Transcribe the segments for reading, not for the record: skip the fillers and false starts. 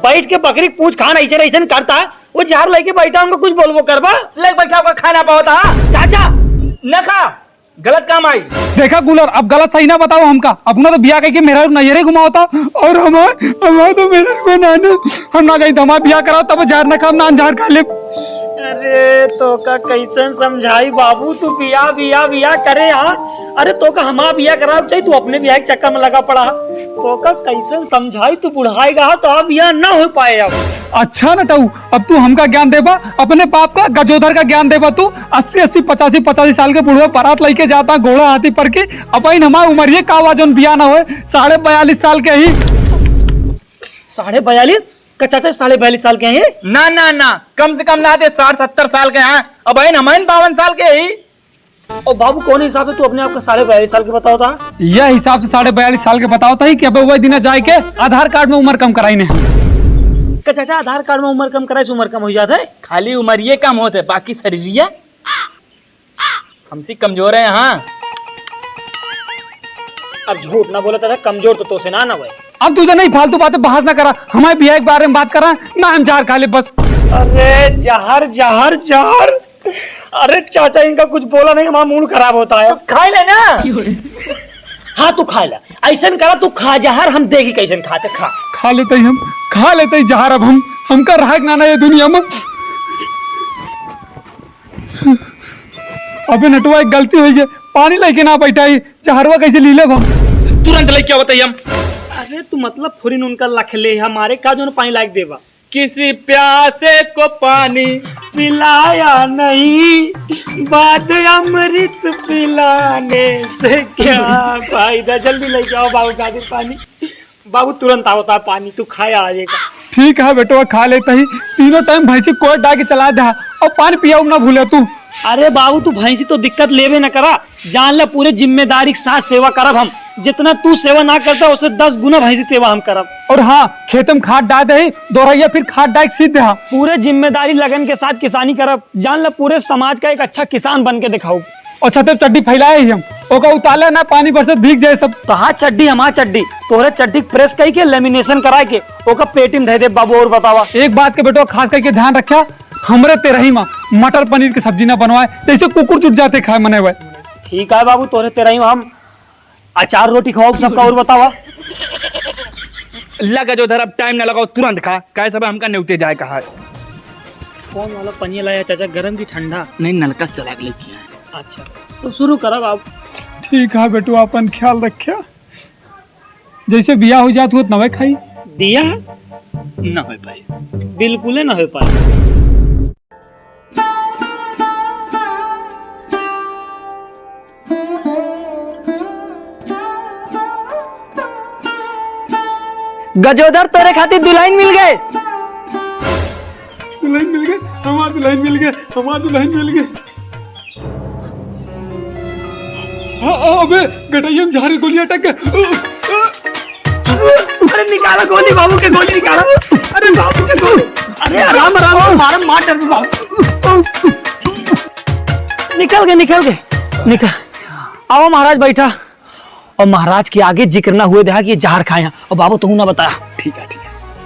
बैठ के बकरी पूछ खान ऐसे ऐसे करता है, वो जहर लेके बैठा उनको कुछ बोलबो करबा लेके बैठा होगा खाना पाता चाचा न खा गलत काम आई। देखा गुलर, अब गलत सही ना बताओ हमका। अपना तो बिया कह मेरा नजरे घुमाओता और हमारे तो मेरा नाना हम ना गई तो हमारा बिया कराओ तब जहर ना खाम ना जहर खा ले। अरे तो का कैसन समझाई बाबू, तू बिया बिया बिया करे यहाँ। अरे तो का हमारा बिया करा चाहिए, तू अपने बिया के चक्कर में लगा पड़ा। तो का कैसन समझाई, तू बुढ़ाएगा तो अब बिया ना हो पाए। अब अच्छा न टाऊ, अब तू हमका ज्ञान देबा, अपने बाप का गजोधर का ज्ञान देबा। तू 80-80 85 साल के बुढ़वा बारात लेके जाता घोड़ा हाथी पर के। अब हमारी उम्र ये का जोन बिया ना हो 42.5 साल के ही। 42.5 का चाचा 42.5 साल के हैं? ना ना ना, कम से कम ना थे 60-70 साल के हैं। अब है हमारे 52 साल के ही। और बाबू कौन हिसाब से तू अपने आप का 42.5 साल के बताओ था? यह हिसाब से 42.5 साल के बताओ था कि अब वही दिन जाए के आधार कार्ड में उम्र कम कराई ने। का चाचा आधार कार्ड में उम्र कम कराए से उम्र कम हो जाता है? खाली उम्र ये कम होते, बाकी शरीरिया हमसे कमजोर है। यहाँ अब झूठ ना बोला था, कमजोर तो से ना भाई। अब तुझे नहीं फालतू बातें बहस ना करा, हमारे बिया के बारे में बात करा ना, हम जहर खा ले बस। अरे जहर जहर जहर, अरे चाचा इनका कुछ बोला नहीं, हमारा मूड खराब होता है। खा ले ना। हाँ तू खा ले, ऐसा करा तू खा जहर, हम देखी कैसे खाते। खा लेते हम, खा लेते जहर। अब हमका रहा ना ना ये दुनिया में। अबे नटुआ एक गलती हुई है, पानी लेके ना बैठा जहरवा कैसे ली ले हम? तुरंत लेके क्या बताइए हम। अरे तू मतलब फुरिन उनका लख ले, हमारे का जो पानी लायक देवा। किसी प्यासे को पानी पिलाया नहीं, बाद अमृत पिलाने से क्या फायदा। जल्दी लेके आओ बाबू खातिर पानी। बाबू तुरंत आवता है पानी, तू खाया आएगा। ठीक है बेटो, खा लेते ही। तीनों टाइम भैंसी कोट डाल के चला दे और पानी पिया ना भूले तू। अरे बाबू तू भैंसी तो दिक्कत लेवे न करा, जान ले पूरे जिम्मेदारी के साथ सेवा करब हम। जितना तू सेवा ना करता उससे 10 गुना भैंसी सेवा हम करब। और हाँ, खेत में खाद डाल दे, दोहराइया फिर खाद डाल सीध दे। पूरे जिम्मेदारी लगन के साथ किसानी करब, जान ले पूरे समाज का एक अच्छा किसान बन के दिखाऊ। और छते चड्डी फैलाए ही हम, ओका उताले ना पानी बरसत भीग जाए सब। कहा चड्डी, हमारा चड्डी तोहरे चड्डी प्रेस कई के लेमिनेशन करा के ओका पेटी में दे दे बाबू। और बतावा एक बात के बेटो खास करके ध्यान रखा, हमरे तेरही माँ मटर पनीर की सब्जी ना बनवाए, जैसे कुकुर चुट जाते खाए मने हुए। ठीक है बाबू, तोहरे तेरही माँ हम अचार रोटी खाओ सबका। और बतावा लगा जो उधर, अब टाइम ना लगाओ, तुरंत खा। काय सब हमका न्यूते जाए कहा। कौन वाला पनीर लाया चाचा, गरम की ठंडा? नहीं, नलका चला के लेके आए। अच्छा तो शुरू करब आप। ठीक है बेटो, अपन ख्याल रखिया, जैसे बिया हो जात हो नवे खाई। दिया ना हो पाए, बिल्कुल ना हो पाए। गजोदर तेरे खातिर दुल्हन मिल गए। दुल्हन मिल गए, हमारा दुल्हन मिल गए, हमारा दुल्हन मिल गए। अबे गटाइया में झारी गोली अटक गए। अरे निकाला गोली, बाबू के गोली निकाला। अरे बाबू के गोली, अरे आराम आराम मार मार डर बाबू। निकल गए निकल। आओ महाराज बैठा, और महाराज के आगे जिक्र ना हुए देखा कि ये जहर खाया। और बाबू तू ना बताया। ठीक है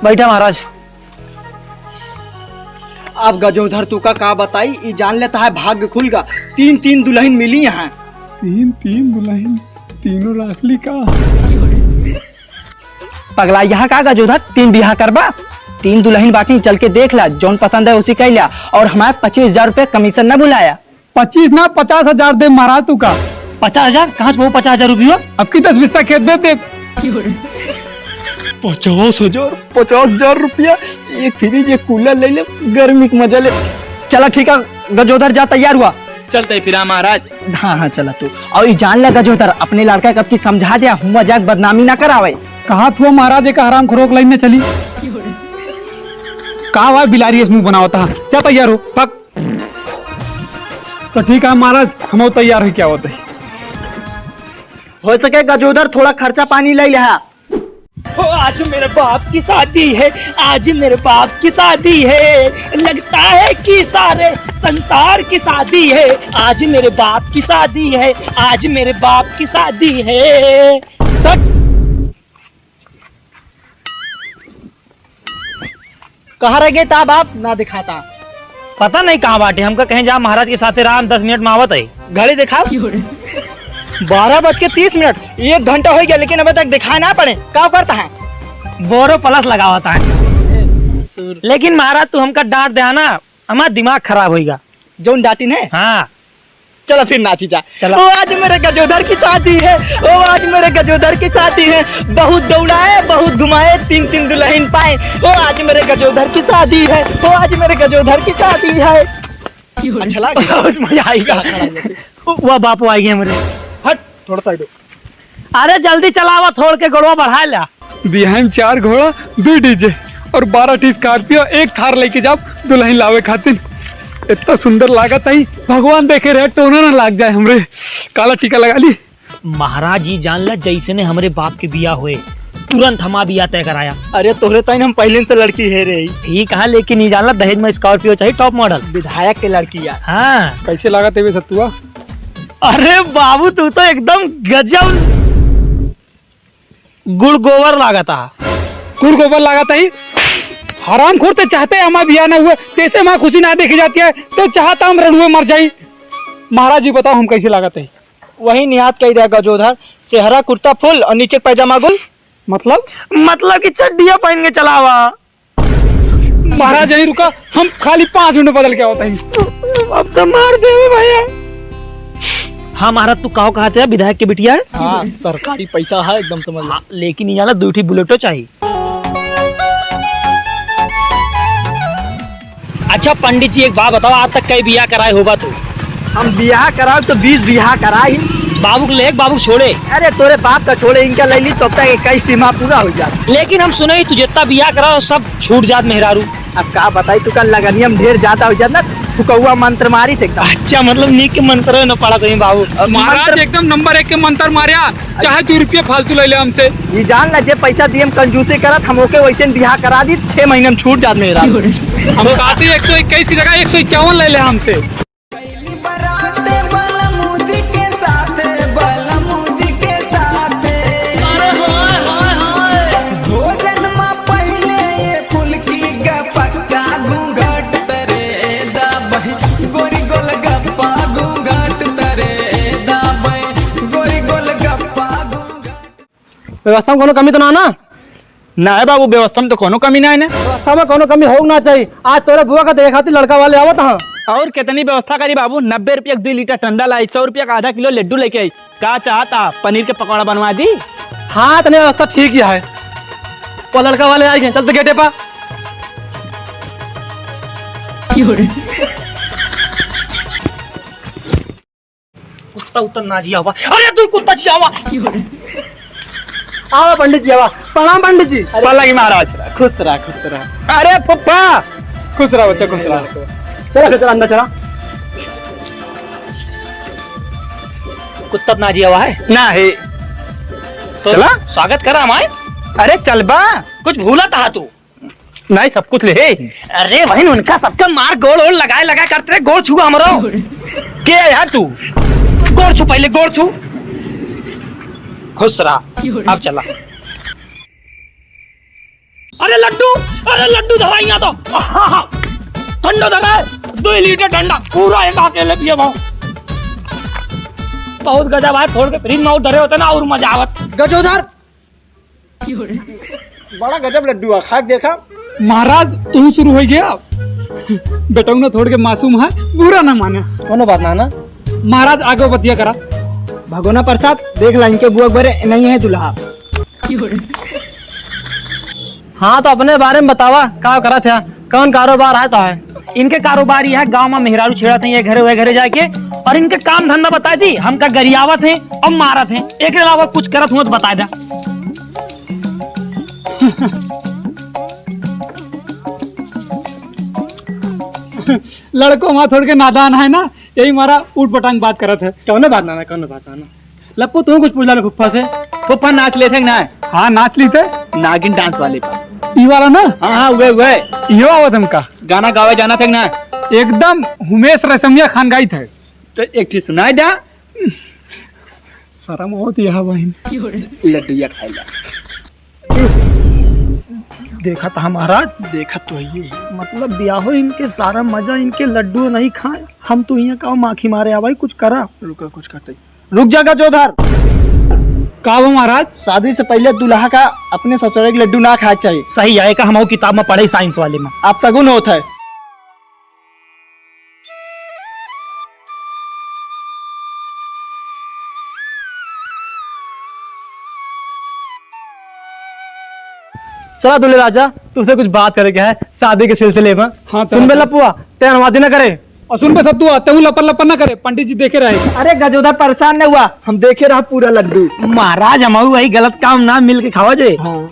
बैठा महाराज। अब गजोधर तू का बताई, ई जान लेता है भाग्य खुल गा। 3 दुल्हन मिली यहाँ। 3 दुल्हन, तीनों राखली का पगला यहाँ का गजोधर 3 बिहा करबा। 3 दुल्हन बाकी, चल के देख ला, जौन पसंद है उसी कह लिया। और हमारे 25,000 रुपए कमीशन न बुलाया। 25 ना 50,000 दे महाराज तू का। 50,000 कहाँ से वो 50,000 रुपया? अब की 10 बिस्सा खेत दे 50,000 रुपया। एक फ्रिज एक कूलर ले ले, गर्मी का मजा ले। चला ठीक है गजोधर, जा तैयार हुआ। चलते फिर महाराज। हाँ चला तू। और ये जान ले गजोधर, अपने लड़का कब की समझा दिया, हुआ जाक बदनामी ना करावे। कहा था महाराज एक हराम खुरोक लाइन में चली। कहा हुआ बिलारी मुंह बनावता। क्या तैयार हो पक? तो ठीक है महाराज, हम तैयार है। क्या होता है हो सके गजोधर थोड़ा खर्चा पानी ले लिया। आज मेरे बाप की शादी है, आज मेरे बाप की शादी है। लगता है कि सारे संसार की शादी है। आज मेरे बाप की शादी है, आज मेरे बाप की शादी है। कहाँ रह गए ताब आप ना दिखाता। पता नहीं कहाँ बाटे, हमका कहीं जा महाराज के साथ राम 10 मिनट में आवत है। घड़ी दिखाओ। 12:30, 1 घंटा हो गया लेकिन अभी तक दिखाई ना पड़े। क्या करता है? बोरो प्लस लगावता है। लेकिन महाराज तू हमका डांट दे ना, हमारा दिमाग खराब होगा। जोन डाटिन है। हाँ चलो फिर नाची जा। चलो। ओ आज मेरे गजोधर की शादी है, ओ आज मेरे गजोधर की शादी है, बहुत दौड़ाए बहुत घुमाए 3 दुल्हन पाए, ओ आज मेरे गजोधर की शादी है, ओ आज मेरे गजोधर की शादी है। अच्छा लगा? बहुत मजा आएगा। वह बापू आएंगे मेरे। हट थोड़ा साइड। अरे जल्दी चलावा, थोड़ के गोड़वा बढ़ा ला। बिहार में 4 घोड़ा 2 डीजे और 12 स्कॉर्पियो 1 थार लेके जाओ दुल्हन लावे खातिर। इतना सुंदर लागत है, भगवान देखे रहे टोना ना लाग जाए हमरे। काला टीका लगा ली। महाराज जी जान ला, जैसे ने हमारे बाप के बिया हुए तुरंत हमा बिया तय कराया। अरे तोहरे ताइन हम पहले से लड़की है रे। ठीक है, लेकिन ये जान ला दहेज में स्कॉर्पियो चाहिए टॉप मॉडल। विधायक के लड़की यार। हाँ कैसे लागत है वे सत्तुआ? अरे बाबू तू तो एकदम गजब गुड़ गोबर लागता। कुड़ गोबर लागत है। हराम खोर तो चाहते हैं हमारा बिया ना हुए, कैसे माँ खुशी ना देखी जाती है, तो चाहता हम रणुए मर जाई। महाराज जी बताओ हम कैसे लागत है? वही निहात कह रहा गजोधर, सेहरा कुर्ता फुल और नीचे पैजामा गुल। मतलब कि चड्डिया पहन के चलावा। महाराज यही रुका, हम खाली 5 मिनट बदल के होता है। अब तो मार दे भैया। हाँ महाराज तू कहो कहा थे विधायक के बिटिया है? हाँ सरकारी पैसा है एकदम समझ। हाँ, लेकिन ये जाना 2 बुलेटो चाहिए। अच्छा पंडित जी एक बात बताओ, आज तक कई बियाह कराए होगा तू? हम बियाह कराओ तो 20 बियाह कराई। बाबू को ले बाबू छोड़े। अरे तोरे बाप का छोड़े, इनका ले ली तब तक 21 सीमा पूरा हो जाता। लेकिन हम सुने तू जितना बियाह कराओ सब छूट जात मेहरारू। अब का बताई तू, का लगनियम ढेर ज्यादा हो जाता ना, फुकौआ मंत्र मारी थे एकदम। अच्छा मतलब नीक के मंत्र न पड़ा कहीं बाबू। महाराज एकदम नंबर 1 के मंत्र मारिया, चाहे 2 रुपये फालतू ले ले हमसे। ये जान ला जे पैसा दिए हम कंजूसी करत, हम ओके वैसे बियाह करा दी 6 महीने में छूट जात मेरा। हम कहते 121 की जगह 151 ले ले हमसे। व्यवस्था में कोनो कमी तो ना ना है बाबू, व्यवस्था में तो कोनो कमी ना है ना। व्यवस्था में कोनो कमी हो ना चाहिए। आज तोरे बुआ का देखे खातिर लड़का वाले आवत हाँ। और कितनी व्यवस्था करी बाबू? 90 रुपया 2 लीटर ठंडा लाई, 100 रुपया का आधा किलो लड्डू लेके आई। क्या चाहता, पनीर के पकौड़ा बनवा दी? हाँ तने व्यवस्था ठीक ही है। वो लड़का वाले आ गए, चल तो गेटे पा। कुत्ता उतर ना जिया हुआ। अरे तू कुत्ता जिया हुआ। आवा पंडित जी, आवा। प्रणाम पंडित जी। की महाराज। खुश रहा खुश रहा। अरे पप्पा खुश रहा बच्चा, खुश रहा। चला चला अंदर चला। कुत्ता ना जिया हुआ है ना है तो चला? स्वागत करा हमारे। अरे चल बा, कुछ भूला था तू? नहीं सब कुछ ले। अरे वही उनका सबका मार गोड़ ओड़ लगाए लगा करते रहे, गोड़ छू हमरो। के यार तू? गोड़ छू पहले, गोड़ छू। खुश रहा। अब चला। अरे लड्डू दवाइयां तो ठंडा धरा है। 2 लीटर ठंडा पूरा एक अकेले पिए भाव। बहुत गजब है, थोड़ के फ्रिज में धरे होते ना और मजा आवत। गजोधर बड़ा गजब लड्डू है, खा के देखा। महाराज तू शुरू हो गया। बेटा ना थोड़ के मासूम है, बुरा ना माने। कोनो बात ना। महाराज आगे बतिया करा। भगोना प्रसाद देख ला, इनके बुआ बरे नहीं है दुल्हा। हाँ तो अपने बारे में बतावा, क्या करा था, कौन कारोबार है? तो है इनके कारोबार ये है, गांव में मेहरारू छेड़ा थे ये घरे घरे जाके, और इनके काम धंधा बताए थी। हमका गरियावत है और मारत है, एक के अलावा कुछ करत हुआ तो बता दा। लड़को वहाँ थोड़ के नादान है ना, यही मारा उठ पटांग बात करत है। कौन बात ना। लप्पू तू कुछ पूछ ला फुफ्फा से। फुफ्फा नाच लेते ना? हाँ नाच ली थे, नागिन डांस वाले पर। ई वाला ना? हाँ वे यो आवत हमका गाना गावे जाना थे ना? एकदम उमेश रेशमिया खान गाई थे। तो एक चीज सुनाई दा। शर्म होती है बहन। लड्डू या खाएगा। देखा था महाराज, देखा तो ये मतलब ब्याहो इनके सारा मजा इनके लड्डू नहीं खाए, हम तो यहाँ का माखी मारे आ भाई, कुछ करा। रुका कुछ करते रुक जा गजोधर। का वो महाराज? शादी से पहले दूल्हा का अपने ससुराल के लड्डू ना खाना चाहिए। सही आएगा, हम किताब में पढ़े साइंस वाले में। आप सगुन होता है। चला दूल्हे राजा, तुझसे कुछ बात करे क्या है शादी के सिलसिले में। हाँ, चला। सुन बे लपुआ, तेरा अनुवादी ना करे। और सुन पे सत्तू आते हूँ, लपर लपर ना करे, पंडित जी देखे रहे। अरे गजोधर परेशान न हुआ, हम देखे रहा पूरा लड्डू। महाराज हम वही गलत काम ना मिल के खावा जे। हाँ।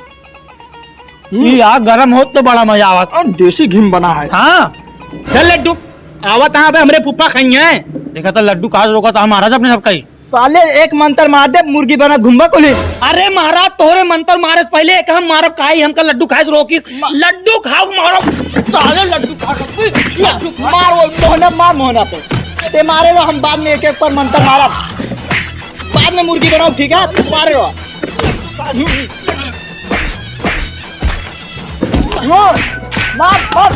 यार गरम हो तो बड़ा मजा आवत। और देसी घी बना है। हाँ चल लड्डू आवत यहाँ पे, हमरे पुप्पा खाई है। देखा था लड्डू कहा रोका था महाराज अपने सब कही। साले एक मंत्र मार दे, मुर्गी बना घुम्बा को ले। अरे महाराज तोहरे मंत्र मारे से पहले एक हम मारब खाई, हमका लड्डू खाए से रोकिस। लड्डू खाओ मारो, साले लड्डू खा मार वो मोहना, मार मोहना पे ते मारे लो, हम बाद में एक एक पर मंत्र मारा, बाद में मुर्गी बनाओ, ठीक है? मारे लो मार मार,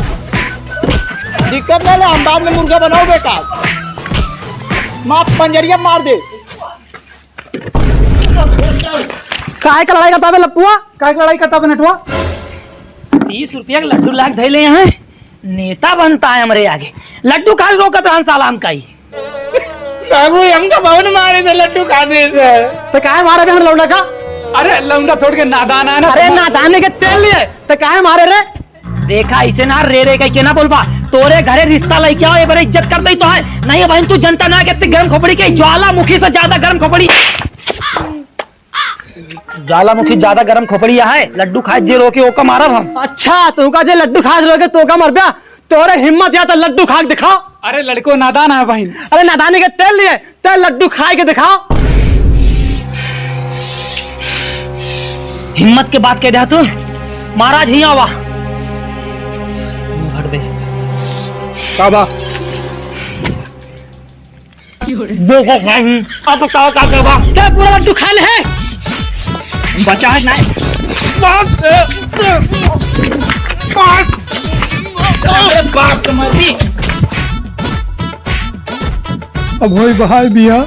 दिक्कत नहीं, हम बाद में मुर्गा बनाओ बेटा। मार पंजरिया मार दे। काहे का लड़ाई करता है लपुआ? काय लड़ाई करता है नटुआ? 30 रुपया का लड्डू लाख धैले हैं, नेता बनता है हमारे आगे। लड्डू खा रोकत रहन साला हम काई। बाबू हमका बहुत मारे थे लड्डू खाने से। तो काहे मारे हम लौंडा का? अरे लौंडा थोड़ के नादान है ना। अरे नादाने के तेल लिए तो काहे मारे रे? देखा इसे ना रे रे कह के ना बोलबा, तोरे घरे रिश्ता लेके आओ, ये बड़े इज्जत करते ही तो है। नहीं भाई तू जनता ना कहते गर्म खोपड़ी के, ज्वालामुखी से ज्यादा गर्म खोपड़ी, ज्वालामुखी ज्यादा गर्म खोपड़ी है। लड्डू खाए जे रोके ओका मारब हम। अच्छा तू का जे लड्डू खा रोगे तो का मर गया? तोरे हिम्मत या तो लड्डू खा के दिखाओ। अरे लड़को नादान है बहन। अरे नादाने के तेल लिए ते लड्डू खा के दिखाओ। हिम्मत के बात कह दिया तू महाराज ही आवा हट दे काबा देखो खाई अब बताओ क्या करवा। ते पूरा लड्डू खा ले है, बचा है ना अरे बाप मरी। अब होई बहाई बिया।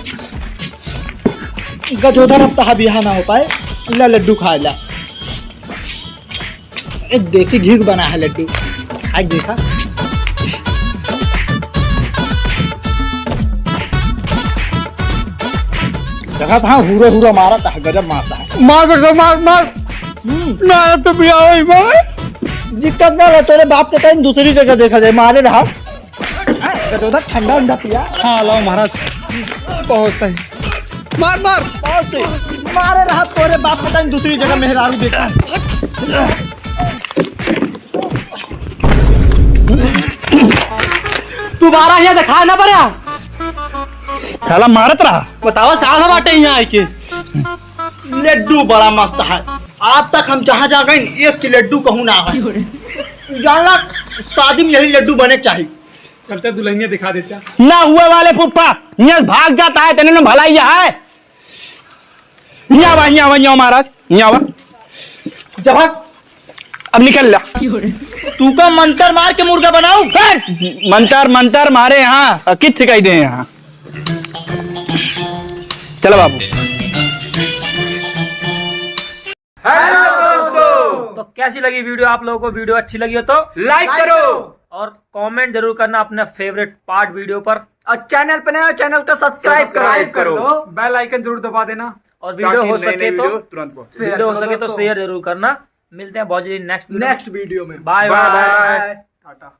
गजोधर अब तहा बिहा ना हो पाए, इला लड्डू खा ला। एक देसी घी बना है लड्डू, आज देखा। देखा था हुरो हुरो मारा था, गजब मारता है। मार बेटा मार मार। ना तो बिया होई बा। दिक्कत ना है, तेरे बाप के टाइम दूसरी जगह देखा जाए, मारे रहा। गजोधर ठंडा उंडा पिया। हाँ लाओ महाराज, बहुत सही। मार मार बहुत सही, मारे रहा, तोरे बाप के टाइम दूसरी जगह मेहरारू देखा। तुम्हारा यहाँ दिखा ना पड़ा, साला मारत रहा। बताओ साला बाटे यहाँ आके। लड्डू बड़ा मस्त है, आज तक हम जहाँ जा गए इसकी लड्डू कहूँ ना है। जानला शादी में यही लड्डू बने चाहिए। चलते दुल्हनिया दिखा देता। ना हुए वाले पुप्पा यहाँ भाग जाता है, तेने भलाई है। यहाँ आवा महाराज, यहाँ आवा। जब अब निकल ला। तू का मंत्र मार के मुर्गा बनाऊ। मंतर मारे यहाँ किस सिखाई दे यहाँ। चलो बाबू। तो कैसी लगी वीडियो आप लोगों को? वीडियो अच्छी लगी हो तो लाइक करो और कमेंट जरूर करना अपने फेवरेट पार्ट वीडियो पर, और चैनल पे नया चैनल को सब्सक्राइब करो। बेल आइकन जरूर दबा देना। और वीडियो हो सके तो तुरंत वीडियो हो सके तो शेयर जरूर करना। मिलते हैं बहुत जल्दी नेक्स्ट नेक्स्ट वीडियो में। Bye bye. टाटा।